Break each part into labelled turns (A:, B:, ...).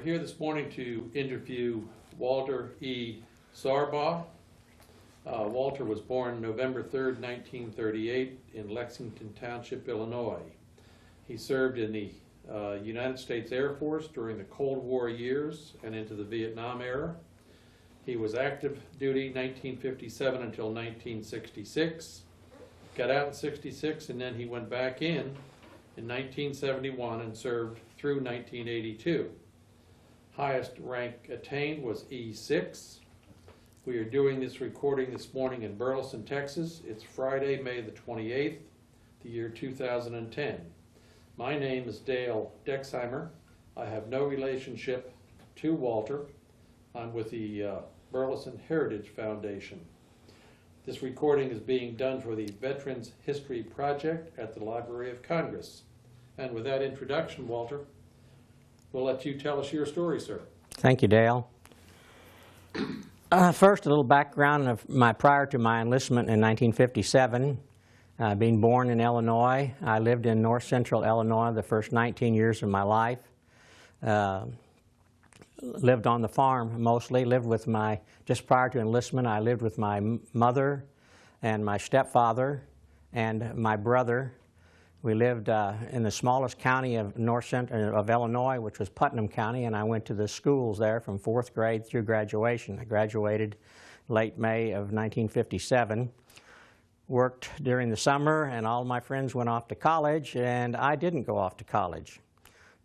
A: We're here this morning to interview Walter E. Sarbaugh. Walter was born November 3rd, 1938 in Lexington Township, Illinois. He served in the United States Air Force during the Cold War years and into the Vietnam era. He was active duty 1957 until 1966, got out in 66, and then he went back in 1971 and served through 1982. Highest rank attained was E6. We are doing this recording this morning in Burleson, Texas. It's Friday, May the 28th, the year 2010. My name is Dale Dexheimer. I have no relationship to Walter. I'm with the Burleson Heritage Foundation. This recording is being done for the Veterans History Project at the Library of Congress. And with that introduction, Walter, we'll let you tell us your story, sir.
B: Thank you, Dale. First, a little background of prior to my enlistment in 1957. Being born in Illinois, I lived in north central Illinois the first 19 years of my life. Lived on the farm mostly, just prior to enlistment, I lived with my mother and my stepfather and my brother. We lived in the smallest county of Illinois, which was Putnam County, and I went to the schools there from 4th grade through graduation. I graduated late May of 1957. Worked during the summer, and all my friends went off to college, and I didn't go off to college.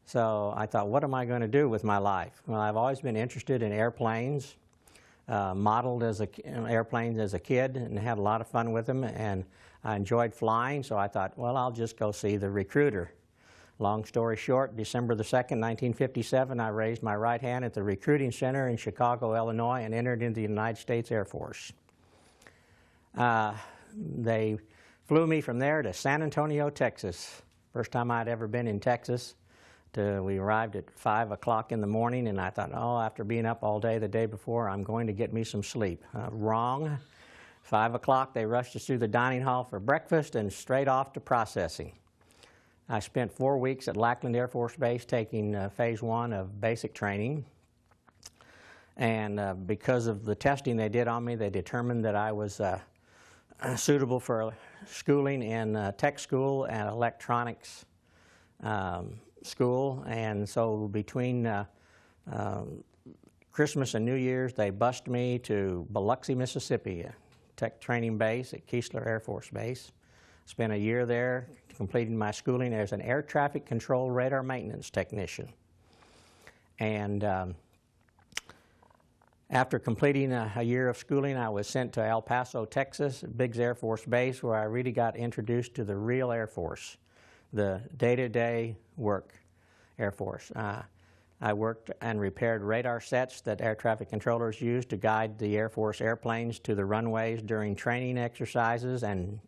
B: So I thought, what am I going to do with my life? Well, I've always been interested in airplanes, modeled airplanes as a kid and had a lot of fun with them, and I enjoyed flying, so I thought, well, I'll just go see the recruiter. Long story short, December the 2nd, 1957, I raised my right hand at the recruiting center in Chicago, Illinois, and entered into the United States Air Force. They flew me from there to San Antonio, Texas. First time I'd ever been in Texas. We arrived at 5 o'clock in the morning, and I thought, oh, after being up all day the day before, I'm going to get me some sleep. Wrong. 5 o'clock, they rushed us through the dining hall for breakfast and straight off to processing. I spent 4 weeks at Lackland Air Force Base taking Phase 1 of basic training. And because of the testing they did on me, they determined that I was suitable for schooling in tech school and electronics school. And so between Christmas and New Year's, they bused me to Biloxi, Mississippi, a tech training base at Keesler Air Force Base. Spent a year there completing my schooling as an air traffic control radar maintenance technician. And after completing a year of schooling, I was sent to El Paso, Texas, Biggs Air Force Base, where I really got introduced to the real Air Force, the day-to-day work Air Force. I worked and repaired radar sets that air traffic controllers used to guide the Air Force airplanes to the runways during training exercises and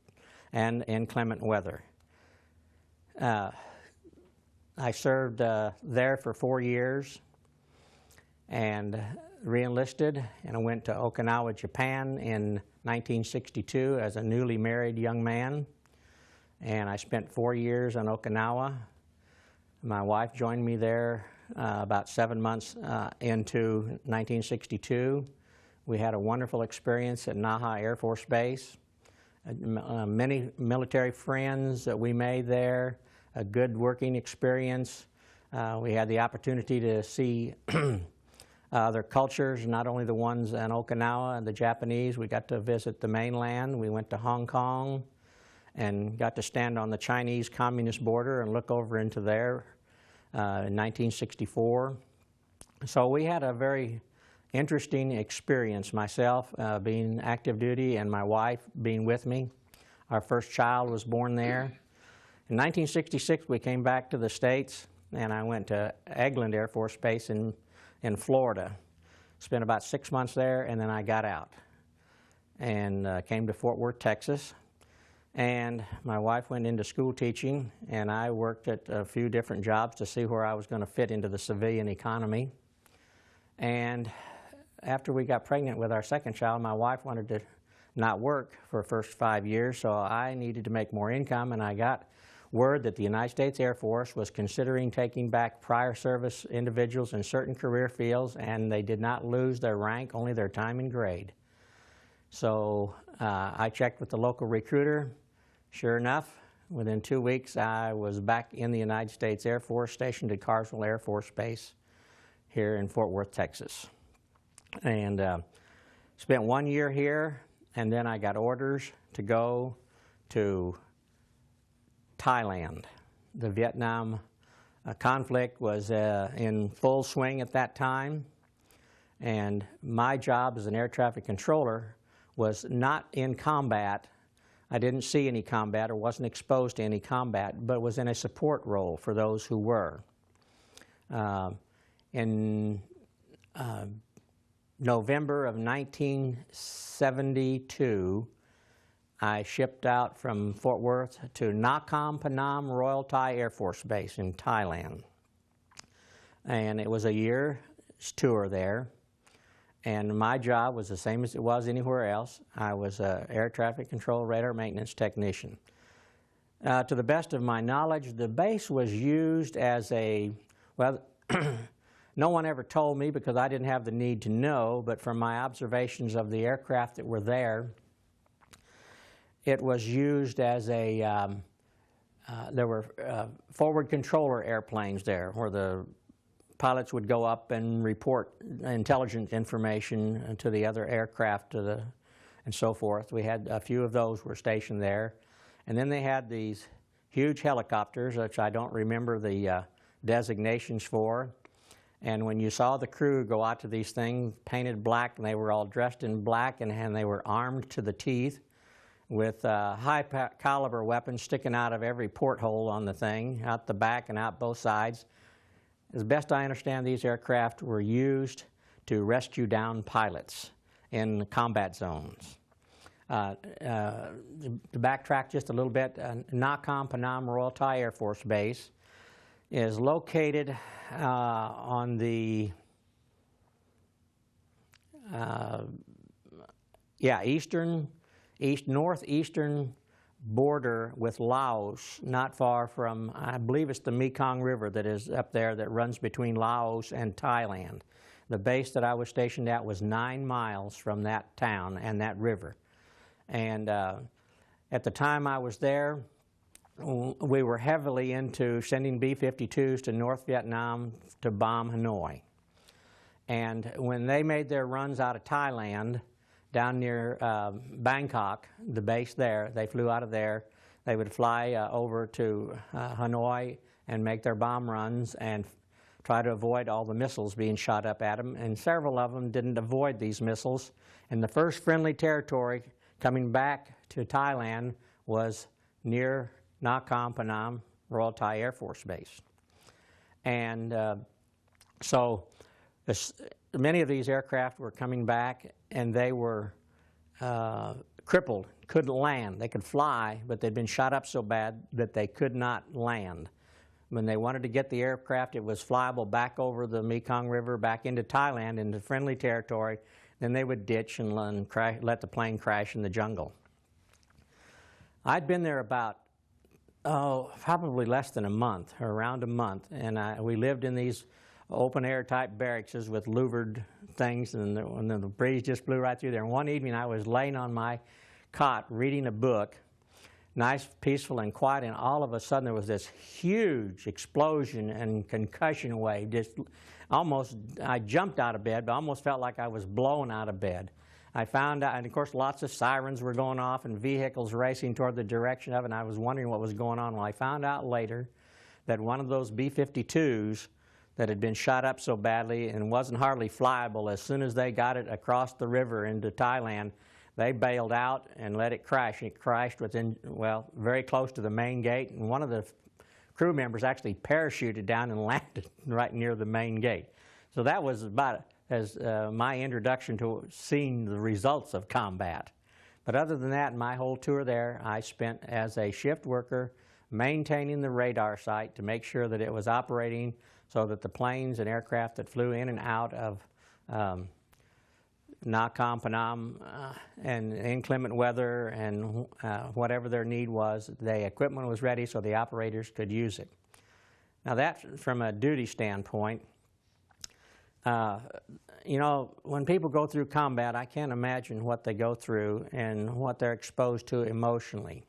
B: inclement weather. I served there for 4 years and re-enlisted, and I went to Okinawa, Japan in 1962 as a newly married young man. And I spent 4 years on Okinawa. My wife joined me there about 7 months into 1962. We had a wonderful experience at Naha Air Force Base. Many military friends that we made there, a good working experience. We had the opportunity to see other cultures, not only the ones in Okinawa and the Japanese. We got to visit the mainland. We went to Hong Kong and got to stand on the Chinese Communist border and look over into there in 1964. So we had a very interesting experience, myself being active duty and my wife being with me. Our first child was born there. In 1966, we came back to the States, and I went to Eglin Air Force Base in Florida. Spent about 6 months there, and then I got out and came to Fort Worth, Texas. And my wife went into school teaching, and I worked at a few different jobs to see where I was going to fit into the civilian economy. And after we got pregnant with our second child, my wife wanted to not work for the first 5 years, so I needed to make more income, and I got word that the United States Air Force was considering taking back prior service individuals in certain career fields, and they did not lose their rank, only their time and grade. So I checked with the local recruiter. Sure enough, within 2 weeks, I was back in the United States Air Force, stationed at Carswell Air Force Base here in Fort Worth, Texas. And spent 1 year here, and then I got orders to go to Thailand. The Vietnam conflict was in full swing at that time, and my job as an air traffic controller was not in combat. I didn't see any combat or wasn't exposed to any combat, but was in a support role for those who were. In November of 1972, I shipped out from Fort Worth to Nakhon Phanom Royal Thai Air Force Base in Thailand. And it was a year's tour there. And my job was the same as it was anywhere else. I was an air traffic control radar maintenance technician. To the best of my knowledge, the base was used as a, well, no one ever told me because I didn't have the need to know, but from my observations of the aircraft that were there, it was used as a, there were forward controller airplanes there where the pilots would go up and report intelligence information to the other aircraft and so forth. We had a few of those were stationed there. And then they had these huge helicopters, which I don't remember the designations for. And when you saw the crew go out to these things painted black, and they were all dressed in black, and they were armed to the teeth with high-caliber weapons sticking out of every porthole on the thing, out the back and out both sides. As best I understand, these aircraft were used to rescue down pilots in combat zones. To backtrack just a little bit, Nakhon Phanom Royal Thai Air Force Base is located on the northeastern border with Laos, not far from, I believe it's the Mekong River that is up there that runs between Laos and Thailand. The base that I was stationed at was 9 miles from that town and that river. And at the time I was there, we were heavily into sending B-52s to North Vietnam to bomb Hanoi. And when they made their runs out of Thailand, down near Bangkok, the base there, they flew out of there. They would fly over to Hanoi and make their bomb runs and try to avoid all the missiles being shot up at them. And several of them didn't avoid these missiles. And the first friendly territory coming back to Thailand was near Nakhon Phanom Royal Thai Air Force Base. And so many of these aircraft were coming back, and they were crippled, couldn't land. They could fly, but they'd been shot up so bad that they could not land. When they wanted to get the aircraft, it was flyable back over the Mekong River, back into Thailand, into friendly territory. Then they would ditch and let the plane crash in the jungle. I'd been there about, probably less than a month, or around a month, and we lived in these open-air type barracks with louvered things, and the breeze just blew right through there. And one evening I was laying on my cot reading a book, nice, peaceful, and quiet, and all of a sudden there was this huge explosion and concussion wave. Just almost, I jumped out of bed, but almost felt like I was blown out of bed. I found out, and of course lots of sirens were going off and vehicles racing toward the direction of it, and I was wondering what was going on. Well, I found out later that one of those B-52s that had been shot up so badly and wasn't hardly flyable, as soon as they got it across the river into Thailand, they bailed out and let it crash. It crashed within, well, very close to the main gate, and one of the crew members actually parachuted down and landed right near the main gate. So that was about as my introduction to seeing the results of combat. But other than that, my whole tour there, I spent as a shift worker maintaining the radar site to make sure that it was operating so that the planes and aircraft that flew in and out of Nakhon Phanom, and inclement weather and whatever their need was, the equipment was ready so the operators could use it. Now that, from a duty standpoint, you know, when people go through combat, I can't imagine what they go through and what they're exposed to emotionally.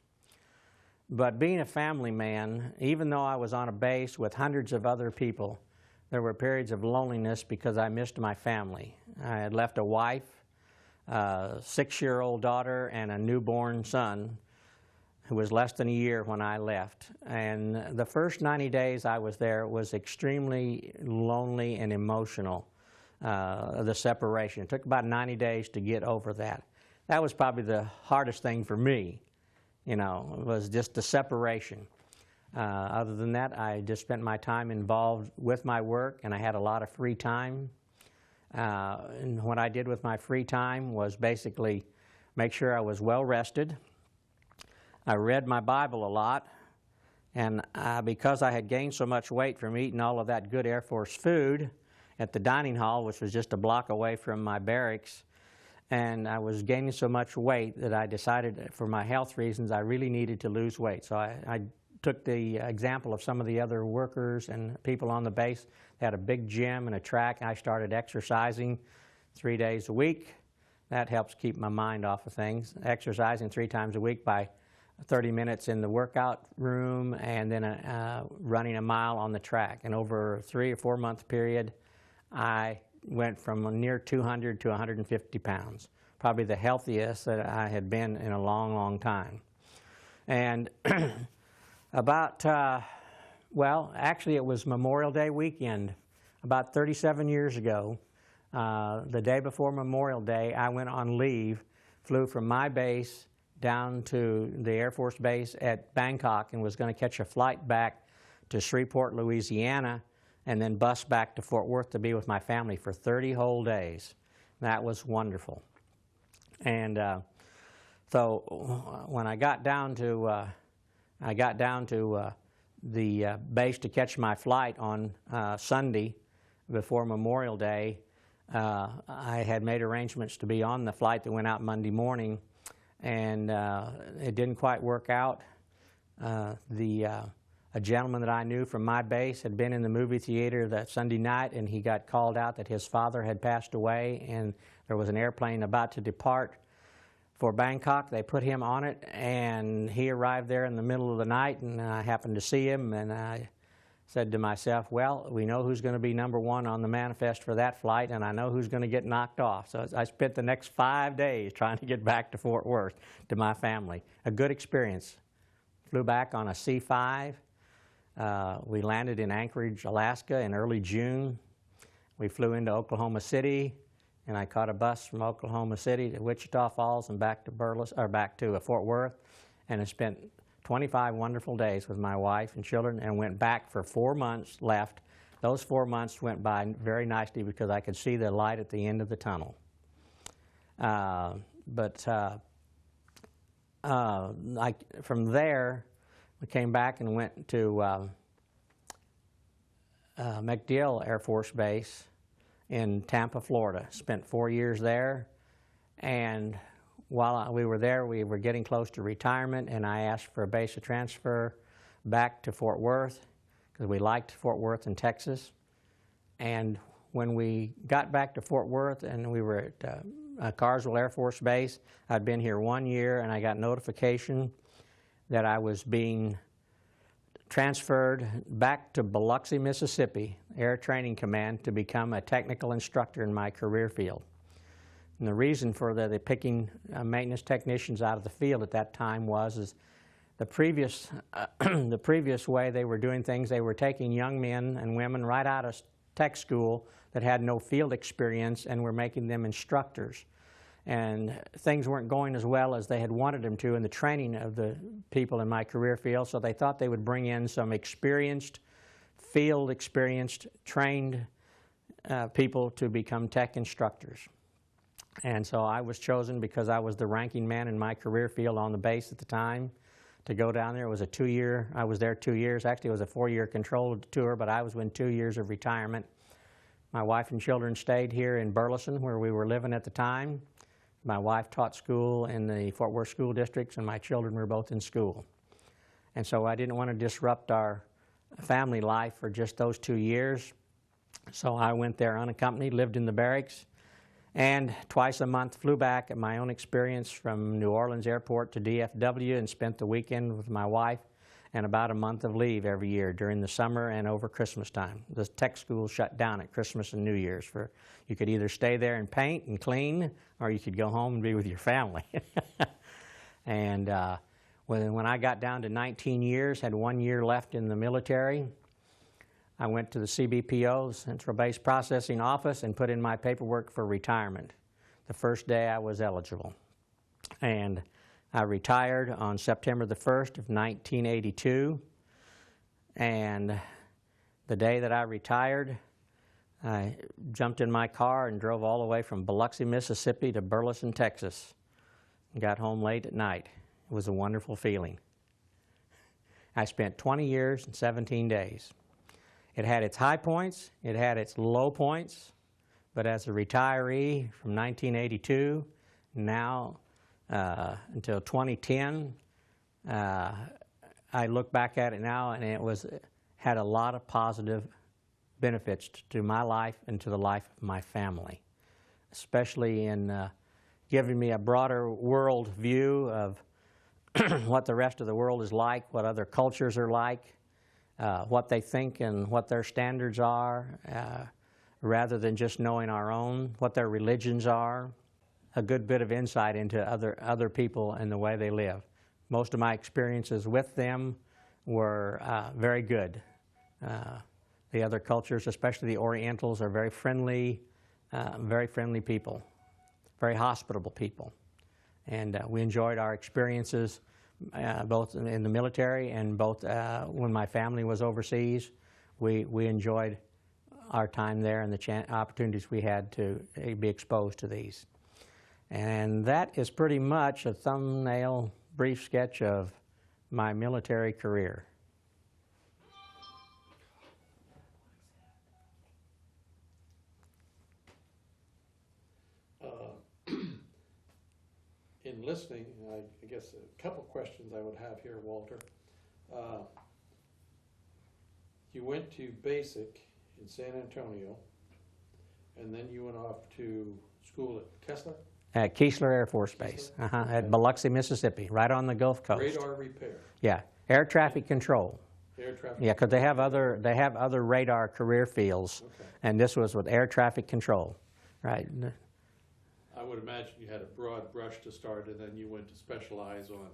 B: But being a family man, even though I was on a base with hundreds of other people, there were periods of loneliness because I missed my family. I had left a wife, a 6-year-old daughter, and a newborn son who was less than a year when I left. And the first 90 days I was there was extremely lonely and emotional, the separation. It took about 90 days to get over that. That was probably the hardest thing for me, you know, was just the separation. Other than that, I just spent my time involved with my work, and I had a lot of free time. And what I did with my free time was basically make sure I was well rested. I read my Bible a lot, and because I had gained so much weight from eating all of that good Air Force food at the dining hall, which was just a block away from my barracks, and I was gaining so much weight that I decided for my health reasons I really needed to lose weight. So I took the example of some of the other workers and people on the base. They had a big gym and a track, and I started exercising 3 days a week. That helps keep my mind off of things. Exercising 3 times a week by 30 minutes in the workout room, and then running a mile on the track. And over a 3 or 4 month period, I went from near 200 to 150 pounds, probably the healthiest that I had been in a long, long time. And about, well, actually it was Memorial Day weekend, about 37 years ago. The day before Memorial Day, I went on leave, flew from my base down to the Air Force Base at Bangkok, and was going to catch a flight back to Shreveport, Louisiana, and then bus back to Fort Worth to be with my family for 30 whole days. That was wonderful. And so when I got down to the base to catch my flight on Sunday before Memorial Day, I had made arrangements to be on the flight that went out Monday morning, and it didn't quite work out. A gentleman that I knew from my base had been in the movie theater that Sunday night, and he got called out that his father had passed away, and there was an airplane about to depart for Bangkok. They put him on it, and he arrived there in the middle of the night, and I happened to see him, and I said to myself, well, we know who's going to be number 1 on the manifest for that flight, and I know who's going to get knocked off. So I spent the next 5 days trying to get back to Fort Worth to my family. A good experience. Flew back on a C-5. We landed in Anchorage, Alaska in early June. We flew into Oklahoma City, and I caught a bus from Oklahoma City to Wichita Falls and back to Burleson, or back to Fort Worth, and I spent 25 wonderful days with my wife and children, and went back for 4 months left. Those 4 months went by very nicely because I could see the light at the end of the tunnel. From there, we came back and went to MacDill Air Force Base in Tampa, Florida. Spent 4 years there, and while we were there, we were getting close to retirement, and I asked for a base of transfer back to Fort Worth because we liked Fort Worth in Texas. And when we got back to Fort Worth and we were at Carswell Air Force Base, I'd been here 1 year, and I got notification that I was being transferred back to Biloxi, Mississippi, Air Training Command, to become a technical instructor in my career field. And the reason for the picking maintenance technicians out of the field at that time was the previous way they were doing things. They were taking young men and women right out of tech school that had no field experience and were making them instructors. And things weren't going as well as they had wanted them to in the training of the people in my career field, so they thought they would bring in some experienced, field-experienced, trained people to become tech instructors. And so I was chosen because I was the ranking man in my career field on the base at the time to go down there. It was a 2-year, I was there 2 years. Actually, it was a 4-year controlled tour, but I was in 2 years of retirement My wife and children stayed here in Burleson, where we were living at the time. My wife taught school in the Fort Worth school districts, and my children were both in school. And so I didn't want to disrupt our family life for just those 2 years. So I went there unaccompanied, lived in the barracks, and twice a month flew back at my own experience from New Orleans Airport to DFW and spent the weekend with my wife and about a month of leave every year during the summer and over Christmas time. The tech school shut down at Christmas and New Year's. You could either stay there and paint and clean, or you could go home and be with your family. And when I got down to 19 years, had 1 year left in the military, I went to the CBPO, Central Base Processing Office, and put in my paperwork for retirement the first day I was eligible. And I retired on September the 1st of 1982. And the day that I retired, I jumped in my car and drove all the way from Biloxi, Mississippi to Burleson, Texas, and got home late at night. It was a wonderful feeling. I spent 20 years and 17 days. It had its high points, it had its low points, but as a retiree from 1982 now until 2010, I look back at it now, and it had a lot of positive benefits to my life and to the life of my family, especially in giving me a broader world view of what the rest of the world is like, what other cultures are like, what they think and what their standards are, rather than just knowing our own, what their religions are, a good bit of insight into other people and the way they live. Most of my experiences with them were very good. The other cultures, especially the Orientals, are very friendly people, very hospitable people. And we enjoyed our experiences both in the military and both when my family was overseas. We enjoyed our time there and the opportunities we had to be exposed to these. And that is pretty much a thumbnail brief sketch of my military career.
A: In listening, I guess a couple questions I would have here, Walter. You went to basic in San Antonio, and then you went off to school at Keesler?
B: At Keesler Air Force Base, at Biloxi, Mississippi, right on the Gulf Coast.
A: Radar repair?
B: Yeah, air traffic control.
A: Air traffic
B: Yeah, because they have other radar career fields,
A: okay.
B: And this was with air traffic control, right?
A: I would imagine you had a broad brush to start, and then you went to specialize on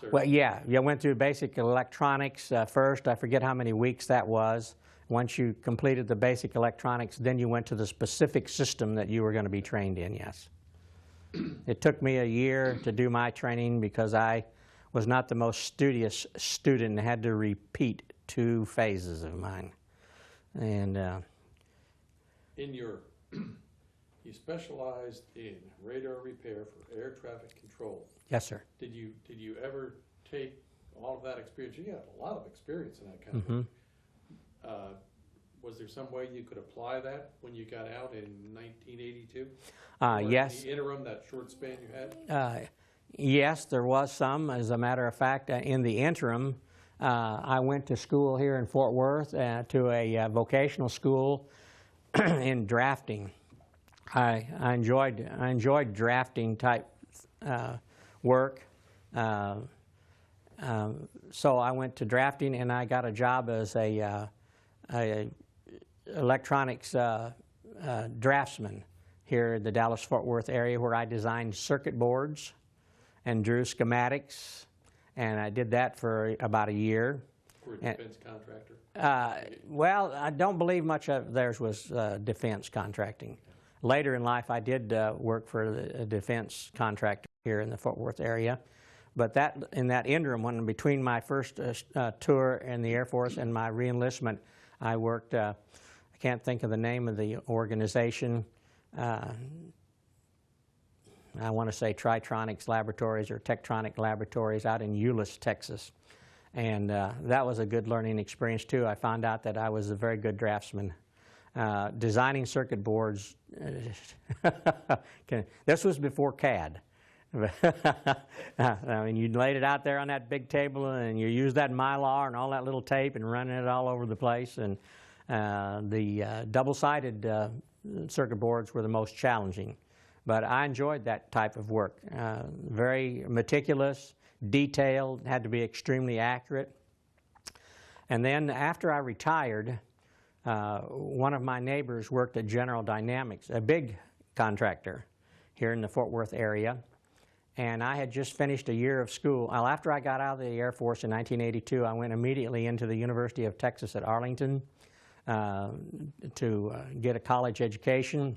A: certain...
B: Well, yeah, you went through basic electronics first. I forget how many weeks that was. Once you completed the basic electronics, then you went to the specific system that you were going to be trained in, yes. It took me a year to do my training because I was not the most studious student and had to repeat 2 phases of mine. And
A: in your... You specialized in radar repair for air traffic control.
B: yes, sir.
A: Did you ever take all of that experience? You had a lot of experience in that kind of work. Was there some way you could apply that when you got out in 1982?
B: Yes.
A: In the interim, that short span you had?
B: Yes, there was some. As a matter of fact, in the interim, I went to school here in Fort Worth to a vocational school in drafting. I enjoyed drafting type work, so I went to drafting, and I got a job as a electronics draftsman here in the Dallas-Fort Worth area, where I designed circuit boards and drew schematics, and I did that for about a year.
A: For a defense contractor?
B: Well, I don't believe much of theirs was defense contracting. Later in life, I did work for a defense contractor here in the Fort Worth area. But in that interim, when between my first tour in the Air Force and my reenlistment, I worked, I can't think of the name of the organization. I want to say Tritronics Laboratories or Tektronic Laboratories out in Euless, Texas. And that was a good learning experience, too. I found out that I was a very good draftsman. designing circuit boards. This was before CAD. I mean, you laid it out there on that big table, and you used that Mylar and all that little tape and running it all over the place. And the double-sided circuit boards were the most challenging. But I enjoyed that type of work. Very meticulous, detailed, had to be extremely accurate. And then after I retired, one of my neighbors worked at General Dynamics, a big contractor here in the Fort Worth area. And I had just finished a year of school. Well, after I got out of the Air Force in 1982, I went immediately into the University of Texas at Arlington to get a college education.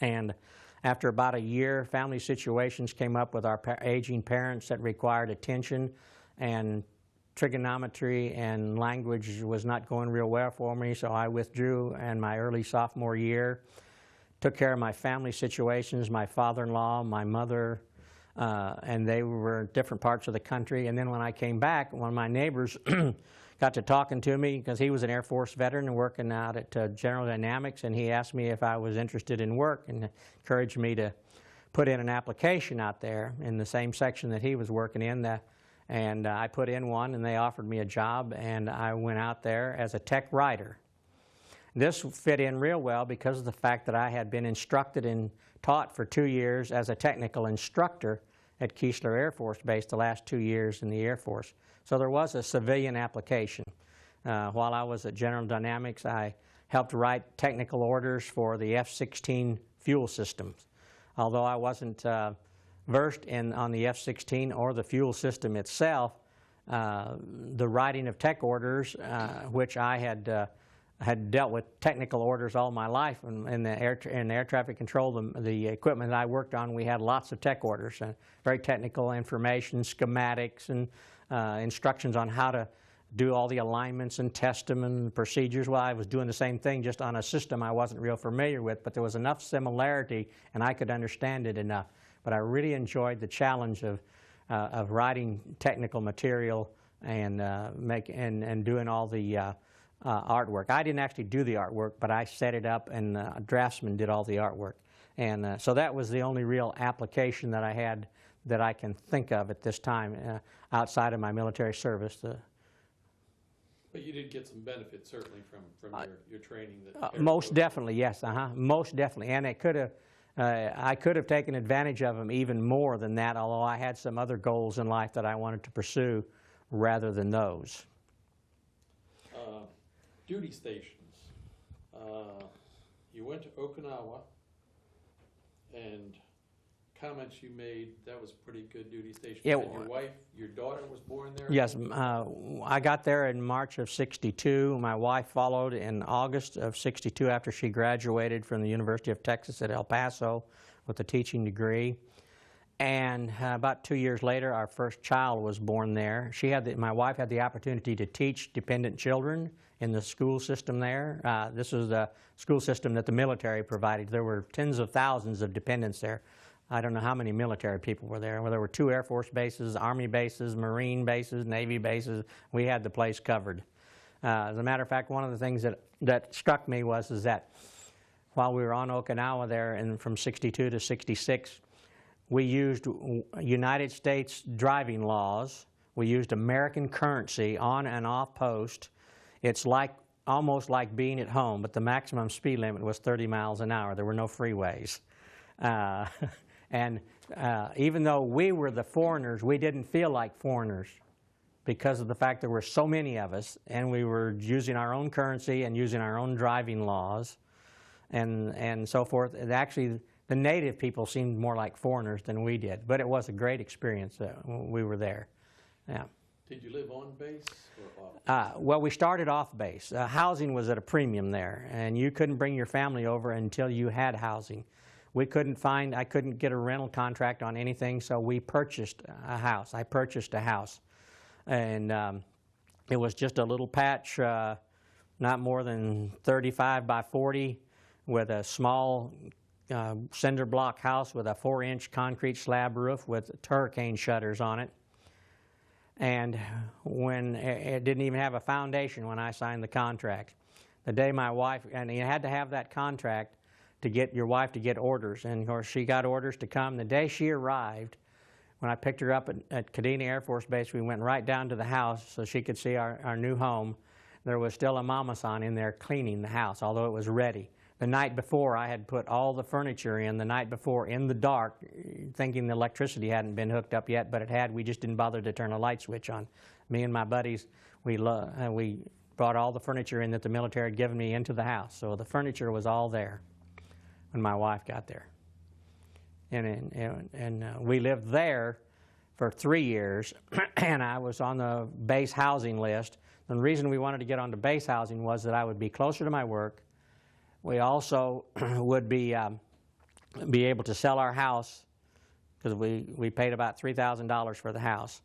B: And after about a year, family situations came up with our aging parents that required attention, and trigonometry and language was not going real well for me, so I withdrew in my early sophomore year, took care of my family situations, my father-in-law, my mother, and they were in different parts of the country. And then when I came back, one of my neighbors got to talking to me because he was an Air Force veteran and working out at General Dynamics, and he asked me if I was interested in work and encouraged me to put in an application out there in the same section that he was working in. And I put in one, and they offered me a job, and I went out there as a tech writer. This fit in real well because of the fact that I had been instructed and taught for 2 years as a technical instructor at Keesler Air Force Base the last 2 years in the Air Force. So there was a civilian application. While I was at General Dynamics, I helped write technical orders for the F-16 fuel systems. Although I wasn't versed on the F-16 or the fuel system itself, the writing of tech orders, which I had dealt with technical orders all my life in air traffic control, the equipment that I worked on, we had lots of tech orders, very technical information, schematics, and instructions on how to do all the alignments and test them and procedures. Well, I was doing the same thing just on a system I wasn't real familiar with, but there was enough similarity and I could understand it enough. But I really enjoyed the challenge of writing technical material and doing all the artwork. I didn't actually do the artwork, but I set it up, and a draftsman did all the artwork. And so that was the only real application that I had that I can think of at this time outside of my military service.
C: But you did get some benefit, certainly, from your training.
B: Most definitely, yes. Most definitely. And it could have, I could have taken advantage of them even more than that, although I had some other goals in life that I wanted to pursue rather than those.
C: Duty stations. You went to Okinawa, and comments you made, that was a pretty good duty station.
B: Yeah,
C: and your wife, your daughter was born there?
B: Yes, I got there in March of '62. My wife followed in August of '62 after she graduated from the University of Texas at El Paso with a teaching degree. And about 2 years later, our first child was born there. My wife had the opportunity to teach dependent children in the school system there. This was the school system that the military provided. There were tens of thousands of dependents there. I don't know how many military people were there. Well, there were 2 Air Force bases, Army bases, Marine bases, Navy bases. We had the place covered. As a matter of fact, one of the things that struck me was that while we were on Okinawa there, and from '62 to '66, we used United States driving laws. We used American currency on and off post. It's almost like being at home, but the maximum speed limit was 30 miles an hour. There were no freeways. And even though we were the foreigners, we didn't feel like foreigners because of the fact there were so many of us, and we were using our own currency and using our own driving laws and so forth. Actually, the native people seemed more like foreigners than we did, but it was a great experience when we were there. Yeah.
C: Did you live on base or off?
B: Well, we started off base. Housing was at a premium there, and you couldn't bring your family over until you had housing. I couldn't get a rental contract on anything, so we purchased a house. I purchased a house, and it was just a little patch, not more than 35 by 40, with a small cinder block house with a 4-inch concrete slab roof with hurricane shutters on it. And when it didn't even have a foundation when I signed the contract. The day my wife, and you had to have that contract to get your wife to get orders, and of course she got orders to come. The day she arrived, when I picked her up at Kadena Air Force Base, we went right down to the house so she could see our new home. There was still a mama-san in there cleaning the house, although it was ready. The night before, I had put all the furniture in the night before in the dark, thinking the electricity hadn't been hooked up yet, but it had. We just didn't bother to turn a light switch on. Me and my buddies, we brought all the furniture in that the military had given me into the house. So the furniture was all there when my wife got there. And we lived there for 3 years, and I was on the base housing list. And the reason we wanted to get onto base housing was that I would be closer to my work. We also would be able to sell our house, because we paid about $3,000 for the house.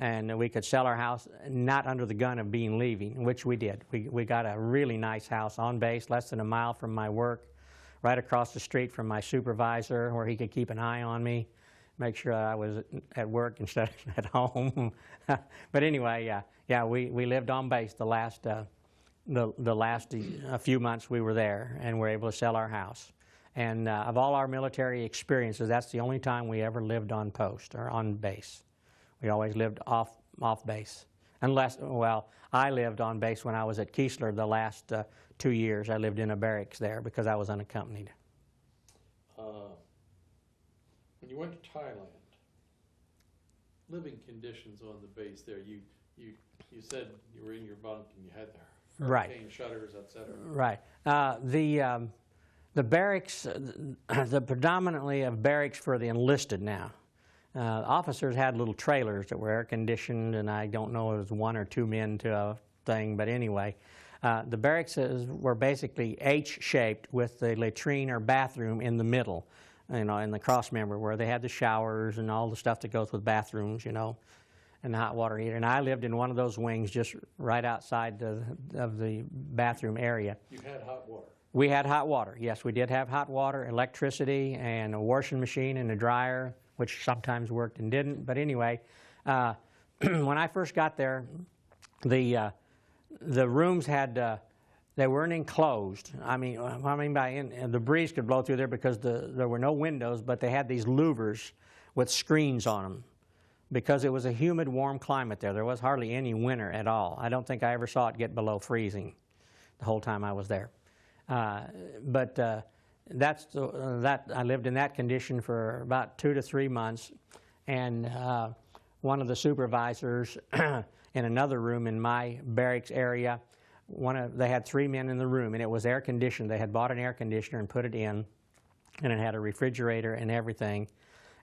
B: And we could sell our house not under the gun of leaving, which we did. We got a really nice house on base, less than a mile from my work, right across the street from my supervisor, where he could keep an eye on me, make sure I was at work instead of at home. But anyway, we lived on base the last few months we were there, and were able to sell our house. And of all our military experiences, that's the only time we ever lived on post or on base. We always lived off base. Unless, well, I lived on base when I was at Keesler the last 2 years. I lived in a barracks there because I was unaccompanied.
A: When you went to Thailand, living conditions on the base there, you said you were in your bunk and you had the hurricane shutters, etc.
B: Right. The barracks, the predominantly of barracks for the enlisted now. Officers had little trailers that were air conditioned, and I don't know if it was 1 or 2 men to a thing, but anyway. The barracks were basically H-shaped with the latrine or bathroom in the middle, in the cross member, where they had the showers and all the stuff that goes with bathrooms, and the hot water heater. And I lived in one of those wings just right outside of the bathroom area.
A: You had hot water?
B: We had hot water. Yes, we did have hot water, electricity, and a washing machine and a dryer, which sometimes worked and didn't. But anyway, when I first got there, the rooms had they weren't enclosed. I mean by the breeze could blow through there because there were no windows, but they had these louvers with screens on them because it was a humid, warm climate there. There was hardly any winter at all. I don't think I ever saw it get below freezing the whole time I was there. But I lived in that condition for about 2 to 3 months, and one of the supervisors in another room in my barracks area, they had 3 men in the room, and it was air conditioned. They had bought an air conditioner and put it in, and it had a refrigerator and everything.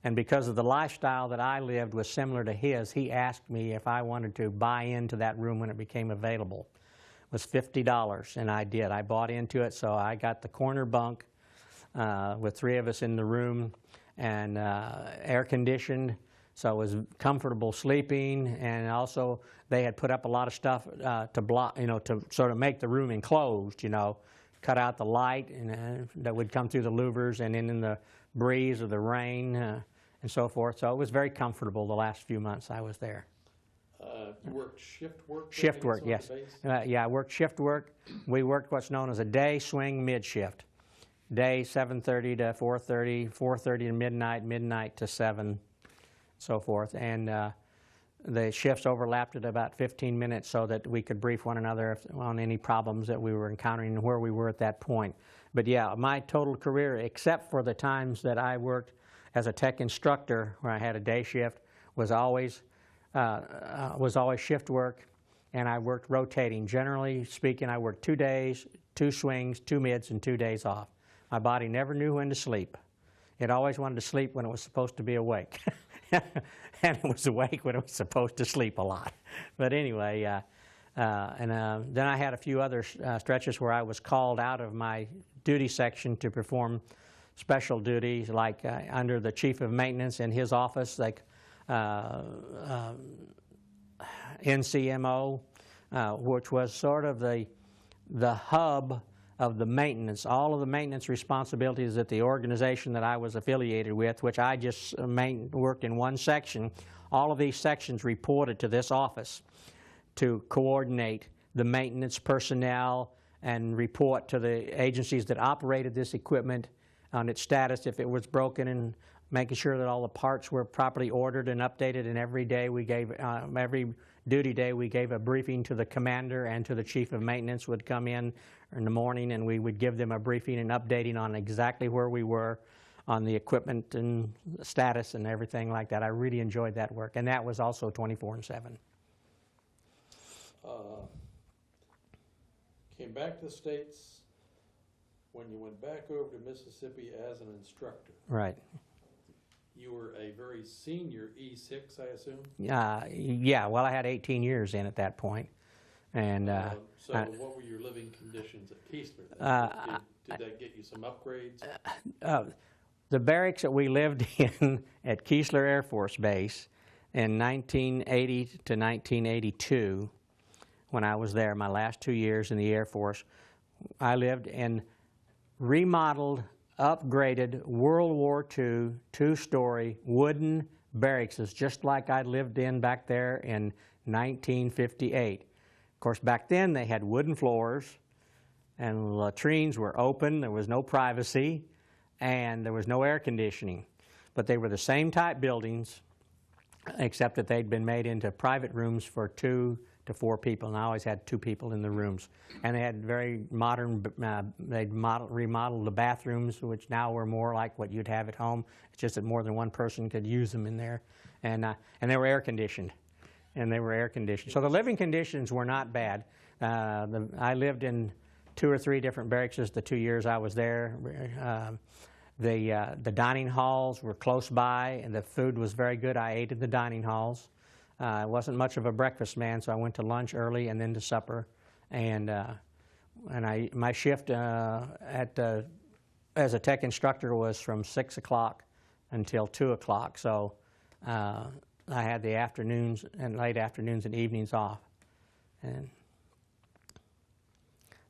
B: And because of the lifestyle that I lived was similar to his, he asked me if I wanted to buy into that room when it became available. It was $50, and I did. I bought into it, so I got the corner bunk with 3 of us in the room, and air conditioned, so it was comfortable sleeping. And also they had put up a lot of stuff to block, to sort of make the room enclosed, cut out the light and that would come through the louvers and in the breeze or the rain and so forth. So it was very comfortable the last few months I was there.
A: You worked shift work?
B: Shift work, yes. Yeah, I worked shift work. We worked what's known as a day swing mid-shift. Day 7:30 to 4:30, 4:30 to midnight, midnight to 7, so forth. And the shifts overlapped at about 15 minutes so that we could brief one another on any problems that we were encountering and where we were at that point. But yeah, my total career, except for the times that I worked as a tech instructor where I had a day shift, was always shift work, and I worked rotating. Generally speaking, I worked 2 days, 2 swings, 2 mids, and 2 days off. My body never knew when to sleep. It always wanted to sleep when it was supposed to be awake. And it was awake when it was supposed to sleep a lot. But anyway, then I had a few other stretches where I was called out of my duty section to perform special duties, like under the chief of maintenance in his office, like NCMO, which was sort of the hub of the maintenance, all of the maintenance responsibilities that the organization that I was affiliated with, which I just worked in one section, all of these sections reported to this office to coordinate the maintenance personnel, and report to the agencies that operated this equipment on its status if it was broken, and making sure that all the parts were properly ordered and updated. And every day we gave, every duty day we gave a briefing to the commander and to the chief of maintenance would come in the morning, and we would give them a briefing and updating on exactly where we were on the equipment and status and everything like that. I really enjoyed that work, and that was also 24/7.
A: Came back to the States when you went back over to Mississippi as an instructor.
B: Right.
A: You were a very senior E6, I assume?
B: Yeah, well, I had 18 years in at that point. And,
A: so what were your living conditions at Keesler then? Did that get you some upgrades?
B: The barracks that we lived in at Keesler Air Force Base in 1980 to 1982, when I was there, my last 2 years in the Air Force, I lived in remodeled, upgraded World War II, two-story wooden barracks, just like I lived in back there in 1958. Of course, back then they had wooden floors, and the latrines were open. There was no privacy, and there was no air conditioning. But they were the same type buildings, except that they'd been made into private rooms for 2 to 4 people, and I always had 2 people in the rooms. And they had very modern, they'd remodeled the bathrooms, which now were more like what you'd have at home. It's just that more than one person could use them in there. And they were air conditioned. So the living conditions were not bad. I lived in 2 or 3 different barracks the 2 years I was there. The dining halls were close by, and the food was very good. I ate in the dining halls. I wasn't much of a breakfast man, so I went to lunch early and then to supper. And my shift as a tech instructor was from 6 o'clock until 2 o'clock. So I had the afternoons and late afternoons and evenings off. And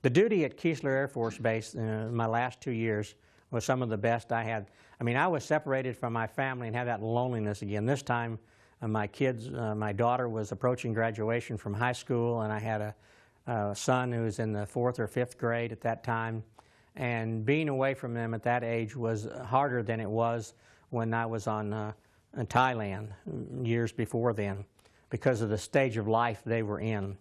B: the duty at Keesler Air Force Base my last 2 years was some of the best I had. I mean, I was separated from my family and had that loneliness again. This time, my kids, my daughter was approaching graduation from high school, and I had a son who was in the 4th or 5th grade at that time. And being away from them at that age was harder than it was when I was in Thailand years before then, because of the stage of life they were in.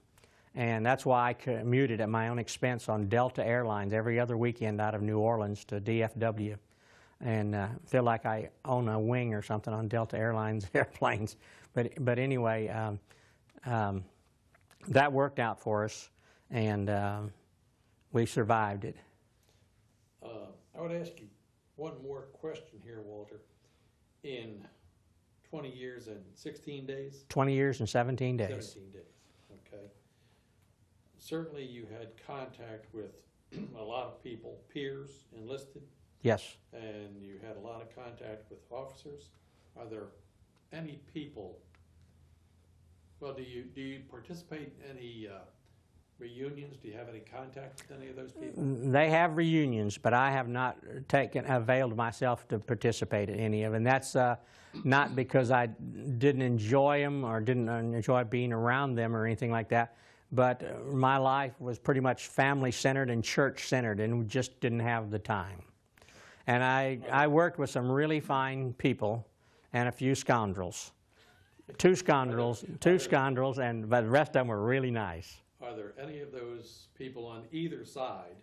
B: And that's why I commuted at my own expense on Delta Airlines every other weekend out of New Orleans to DFW. And feel like I own a wing or something on Delta Airlines airplanes. But anyway, that worked out for us, and we survived it.
A: I would ask you one more question here, Walter. In 20 years and 16 days?
B: 20 years and 17 days.
A: 17 days, okay. Certainly you had contact with a lot of people, peers, enlisted.
B: Yes.
A: And you had a lot of contact with officers. Are there any people, well, do you participate in any reunions? Do you have any contact with any of those people?
B: They have reunions, but I have not availed myself to participate in any of them. And that's not because I didn't enjoy them or didn't enjoy being around them or anything like that, but my life was pretty much family-centered and church-centered, and we just didn't have the time. And I worked with some really fine people and a few scoundrels. Two scoundrels, but the rest of them were really nice.
A: Are there any of those people on either side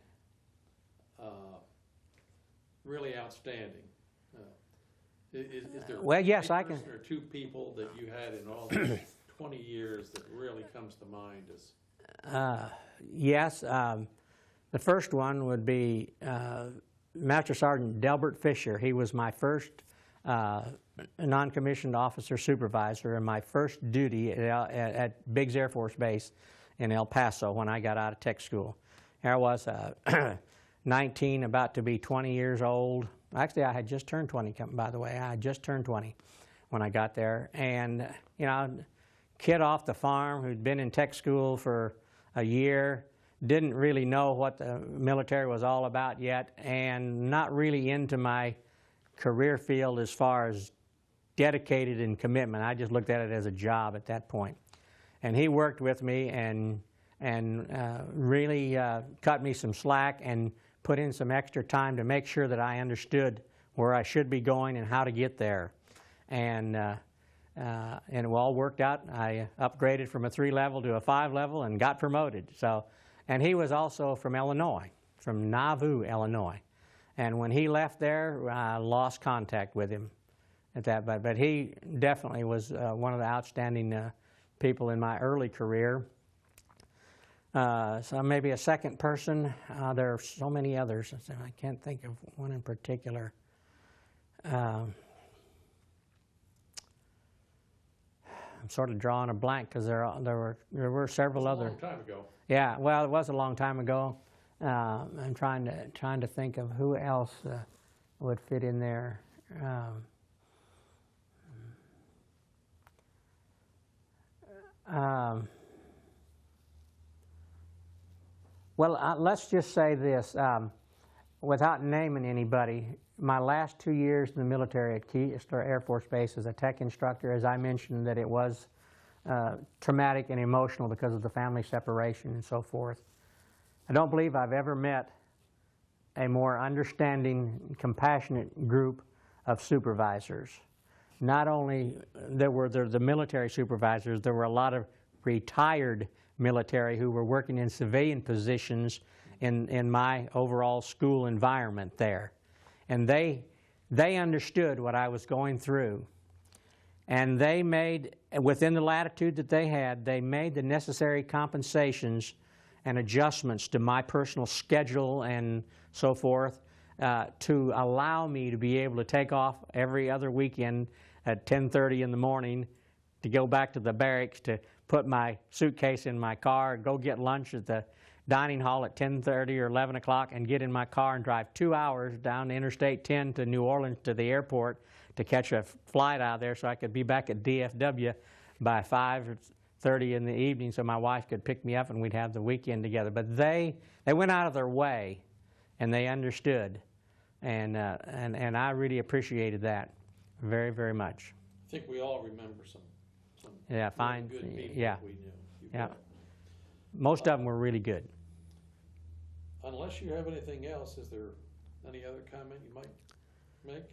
A: really outstanding? Is there
B: well, yes,
A: one
B: I can.
A: person or 2 people that you had in all these 20 years that really comes to mind as?
B: Yes, the first one would be Master Sergeant Delbert Fisher. He was my first non-commissioned officer supervisor and my first duty at Biggs Air Force Base in El Paso when I got out of tech school. Here I was 19, about to be 20 years old. Actually, I had just turned 20, by the way. I had just turned 20 when I got there. And, you know, kid off the farm who'd been in tech school for a year, didn't really know what the military was all about yet, and not really into my career field as far as dedicated and commitment. I just looked at it as a job at that point. And he worked with me, and and really cut me some slack and put in some extra time to make sure that I understood where I should be going and how to get there. And it all worked out. I upgraded from a 3-level to a 5-level and got promoted. So, and he was also from Illinois, from Nauvoo, Illinois. And when he left there, I lost contact with him at that. But he definitely was one of the outstanding people in my early career. So maybe a second person. There are so many others. I can't think of one in particular. I'm sort of drawing a blank because there were several other.
A: A long time ago.
B: Yeah, well, it was a long time ago. I'm trying to think of who else would fit in there. Well, let's just say this, without naming anybody. My last 2 years in the military at Keesler Air Force Base as a tech instructor, as I mentioned, that it was traumatic and emotional because of the family separation and so forth. I don't believe I've ever met a more understanding, compassionate group of supervisors. Not only were there the military supervisors, there were a lot of retired military who were working in civilian positions in my overall school environment there. And they understood what I was going through. And they made, within the latitude that they had, they made the necessary compensations and adjustments to my personal schedule and so forth to allow me to be able to take off every other weekend at 10:30 in the morning to go back to the barracks to put my suitcase in my car, go get lunch at the dining hall at 10:30 or 11 o'clock and get in my car and drive 2 hours down Interstate 10 to New Orleans to the airport to catch a flight out of there so I could be back at DFW by 5:30 in the evening so my wife could pick me up and we'd have the weekend together. But they went out of their way and they understood, and I really appreciated that very, very much.
A: I think we all remember some
B: Yeah, fine.
A: good people
B: Yeah,
A: we knew.
B: yeah. Most of them were really good.
A: Unless you have anything else, is there any other comment you might make?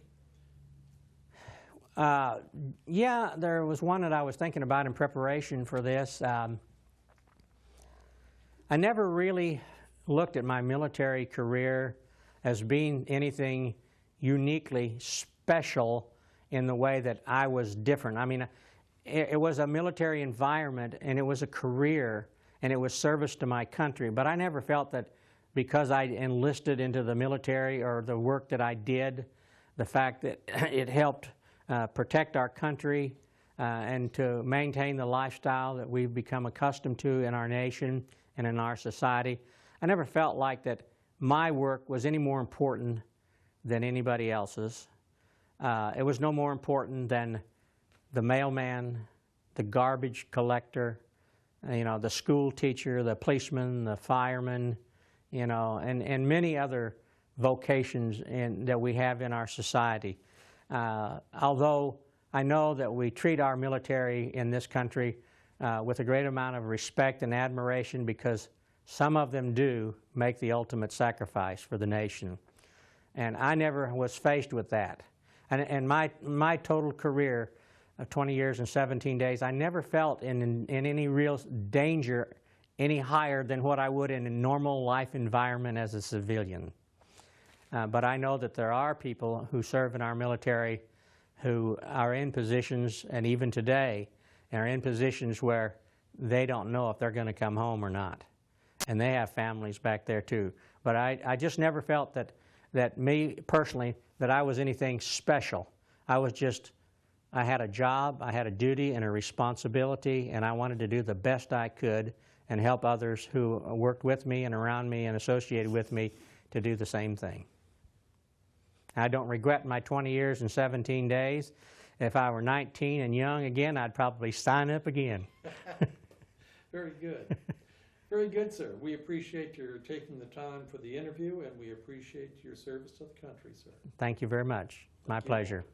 B: Yeah, there was one that I was thinking about in preparation for this. I never really looked at my military career as being anything uniquely special in the way that I was different. I mean, it was a military environment and it was a career and it was service to my country, but I never felt that because I enlisted into the military or the work that I did, the fact that it helped protect our country and to maintain the lifestyle that we've become accustomed to in our nation and in our society. I never felt like that my work was any more important than anybody else's. It was no more important than the mailman, the garbage collector, the school teacher, the policeman, the fireman, and many other vocations that we have in our society. Although I know that we treat our military in this country with a great amount of respect and admiration because some of them do make the ultimate sacrifice for the nation. And I never was faced with that. And my total career of 20 years and 17 days, I never felt in any real danger any higher than what I would in a normal life environment as a civilian. But I know that there are people who serve in our military who are in positions, and even today, are in positions where they don't know if they're going to come home or not. And they have families back there too. But I just never felt that me personally, that I was anything special. I had a job, I had a duty and a responsibility, and I wanted to do the best I could and help others who worked with me and around me and associated with me to do the same thing. I don't regret my 20 years and 17 days. If I were 19 and young again, I'd probably sign up again.
A: Very good. Very good, sir. We appreciate your taking the time for the interview, and we appreciate your service to the country, sir.
B: Thank you very much. My pleasure.